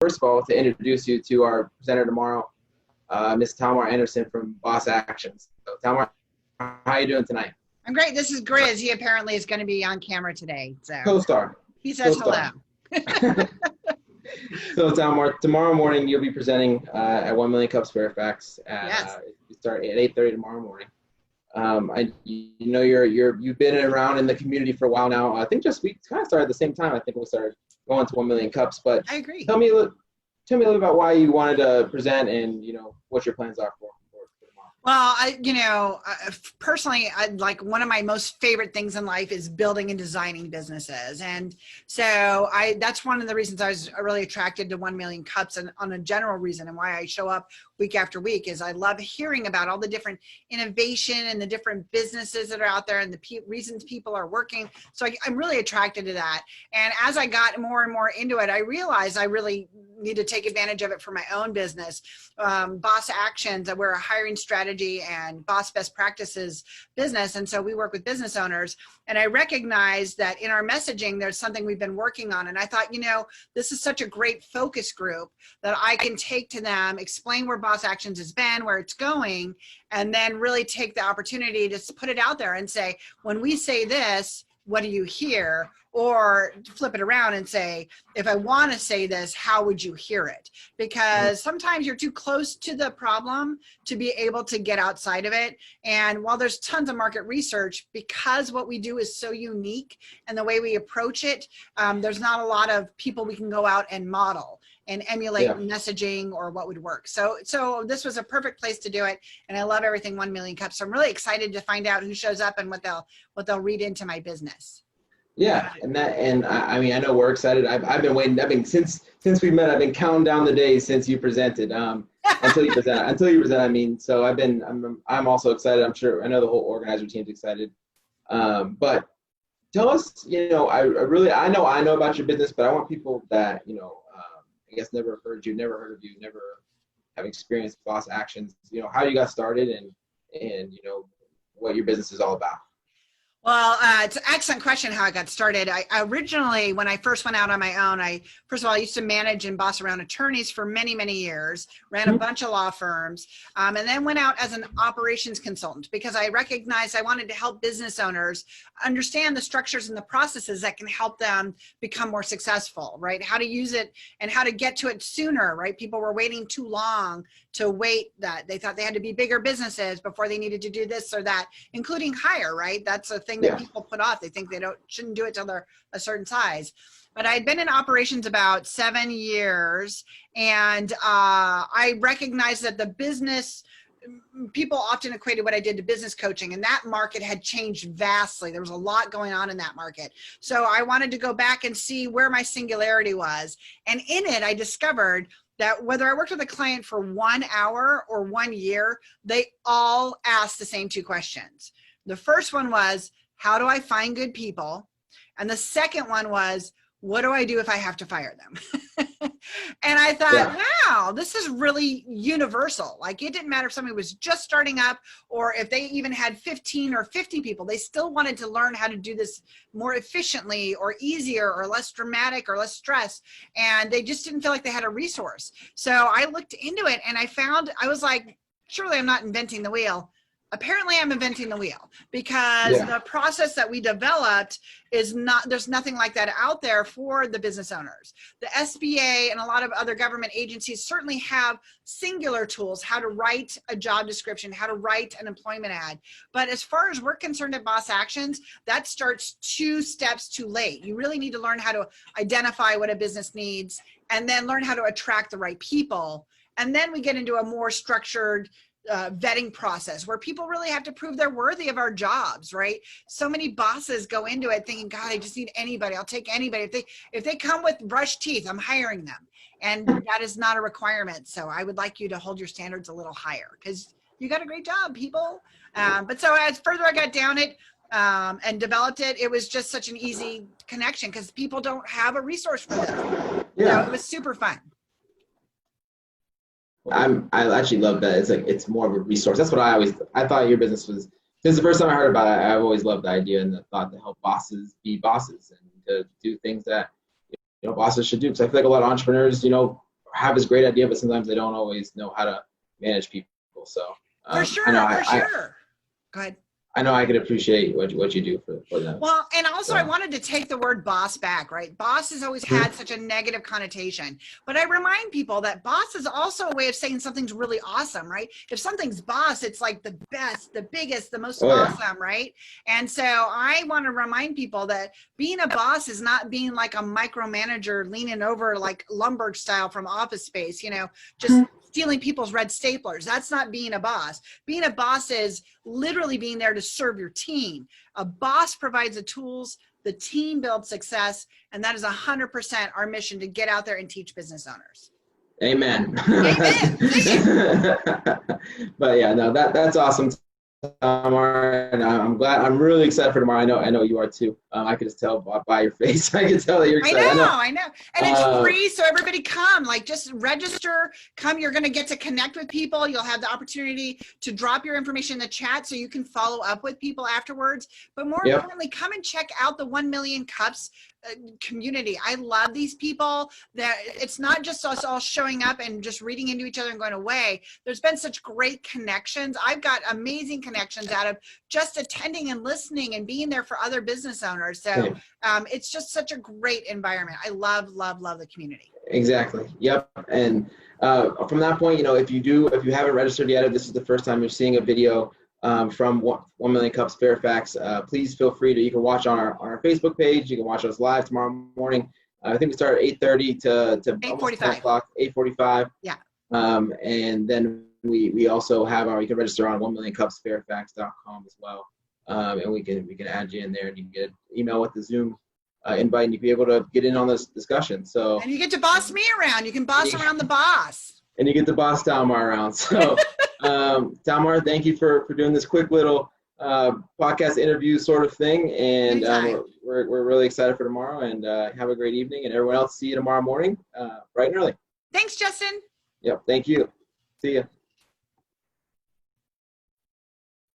first of all, to introduce you to our presenter tomorrow, Ms. Talmar Anderson from Boss Actions. So, Talmar, how are you doing tonight? I'm great. This is Grizz. He apparently is going to be on camera today. So Co-star. He says hello. So, Talmar, tomorrow morning you'll be presenting at 1MillionCups Fairfax. You start at 8:30 tomorrow morning. You've been around in the community for a while now. I think we kind of started at the same time. I think we started going to 1MillionCups. But I agree. Tell me a little about why you wanted to present and what your plans are for tomorrow. Well, personally, one of my most favorite things in life is building and designing businesses. And so that's one of the reasons I was really attracted to 1MillionCups, and on a general reason, and why I show up week after week is I love hearing about all the different innovation and the different businesses that are out there and the reasons people are working. So I'm really attracted to that. And as I got more and more into it, I realized I really need to take advantage of it for my own business. Boss Actions, we're a hiring strategy and boss best practices business. And so we work with business owners. And I recognize that in our messaging, there's something we've been working on. And I thought, this is such a great focus group that I can take to them, explain where Boss Actions has been, where it's going, and then really take the opportunity to put it out there and say, when we say this, what do you hear? Or flip it around and say, if I want to say this, how would you hear it? Because sometimes you're too close to the problem to be able to get outside of it. And while there's tons of market research, because what we do is so unique and the way we approach it, there's not a lot of people we can go out and model and emulate messaging or what would work. So this was a perfect place to do it. And I love everything 1MillionCups. So I'm really excited to find out who shows up and what they'll read into my business. Yeah, I mean, I know we're excited. I've been waiting. Since we met, I've been counting down the days since you presented. Until you present. I mean, so I'm also excited. I'm sure. I know the whole organizer team's excited. But tell us, I know about your business, but I want people that I guess never heard of you, never have experienced Boss Actions. How you got started and what your business is all about. Well, it's an excellent question how I got started. I originally, when I first went out on my own, first of all, I used to manage and boss around attorneys for many, many years, ran a bunch of law firms, and then went out as an operations consultant because I recognized I wanted to help business owners understand the structures and the processes that can help them become more successful, right? How to use it and how to get to it sooner, right? People were waiting too long to wait that. They thought they had to be bigger businesses before they needed to do this or that, including hire, right? That's a thing that people put off. They think they shouldn't do it till they're a certain size. But I had been in operations about 7 years, and I recognized that the business, people often equated what I did to business coaching, and that market had changed vastly. There was a lot going on in that market. So I wanted to go back and see where my singularity was. And in it, I discovered that whether I worked with a client for 1 hour or 1 year, they all asked the same two questions. The first one was, how do I find good people? And the second one was, what do I do if I have to fire them? And I thought, wow, this is really universal. Like, it didn't matter if somebody was just starting up or if they even had 15 or 50 people, they still wanted to learn how to do this more efficiently or easier or less dramatic or less stress. And they just didn't feel like they had a resource. So I looked into it and I was like, surely I'm not inventing the wheel. Apparently I'm inventing the wheel because the process that we developed is not, there's nothing like that out there for the business owners. The SBA and a lot of other government agencies certainly have singular tools, how to write a job description, how to write an employment ad. But as far as we're concerned at Boss Actions, that starts 2 steps too late. You really need to learn how to identify what a business needs and then learn how to attract the right people. And then we get into a more structured vetting process where people really have to prove they're worthy of our jobs, right? So many bosses go into it thinking, God, I just need anybody. I'll take anybody. If they come with brushed teeth, I'm hiring them. And that is not a requirement. So I would like you to hold your standards a little higher because you got a great job, people. But so as further I got down it and developed it, it was just such an easy connection because people don't have a resource for this. Yeah. So it was super fun. I actually love that. It's more of a resource. That's what I thought your business was. Since the first time I heard about it, I've always loved the idea and the thought to help bosses be bosses and to do things that bosses should do. Because I feel like a lot of entrepreneurs, have this great idea, but sometimes they don't always know how to manage people. So For sure, I sure. Go ahead. I know I could appreciate what you do for them. Well, and also I wanted to take the word boss back, right? Boss has always had such a negative connotation, but I remind people that boss is also a way of saying something's really awesome, right? If something's boss, it's like the best, the biggest, the most awesome, right? And so I want to remind people that being a boss is not being like a micromanager leaning over like Lumbergh style from Office Space, you know, just stealing people's red staplers. That's not being a boss. Being a boss is literally being there to serve your team. A boss provides the tools, the team builds success, and that is 100% our mission to get out there and teach business owners. Amen. Amen. But yeah, no, that's awesome, Talmar, and I'm really excited for tomorrow. I know you are too. I could just tell by your face. I can tell that you're excited. I know. And it's free, so everybody come. Like, just register, come. You're going to get to connect with people. You'll have the opportunity to drop your information in the chat so you can follow up with people afterwards. But more importantly, come and check out the 1 Million Cups community. I love these people. That it's not just us all showing up and just reading into each other and going away. There's been such great connections. I've got amazing connections out of just attending and listening and being there for other business owners. So it's just such a great environment. I love the community. Exactly. Yep. And from that point, you know, if you haven't registered yet, if this is the first time you're seeing a video from 1 Million Cups Fairfax, please feel free to, you can watch on our Facebook page. You can watch us live tomorrow morning. I think we start at 8:30 to 8:45. 8:45. Yeah. And then we also have you can register on 1millioncupsfairfax.com as well. And we can add you in there, and you can get an email with the Zoom invite, and you can be able to get in on this discussion. So, and you get to boss me around. You can boss around the boss. And you get to boss Talmar around. So, Talmar, thank you for doing this quick little podcast interview sort of thing. And we're really excited for tomorrow. And have a great evening. And everyone else, see you tomorrow morning, bright and early. Thanks, Justin. Yep. Thank you. See you.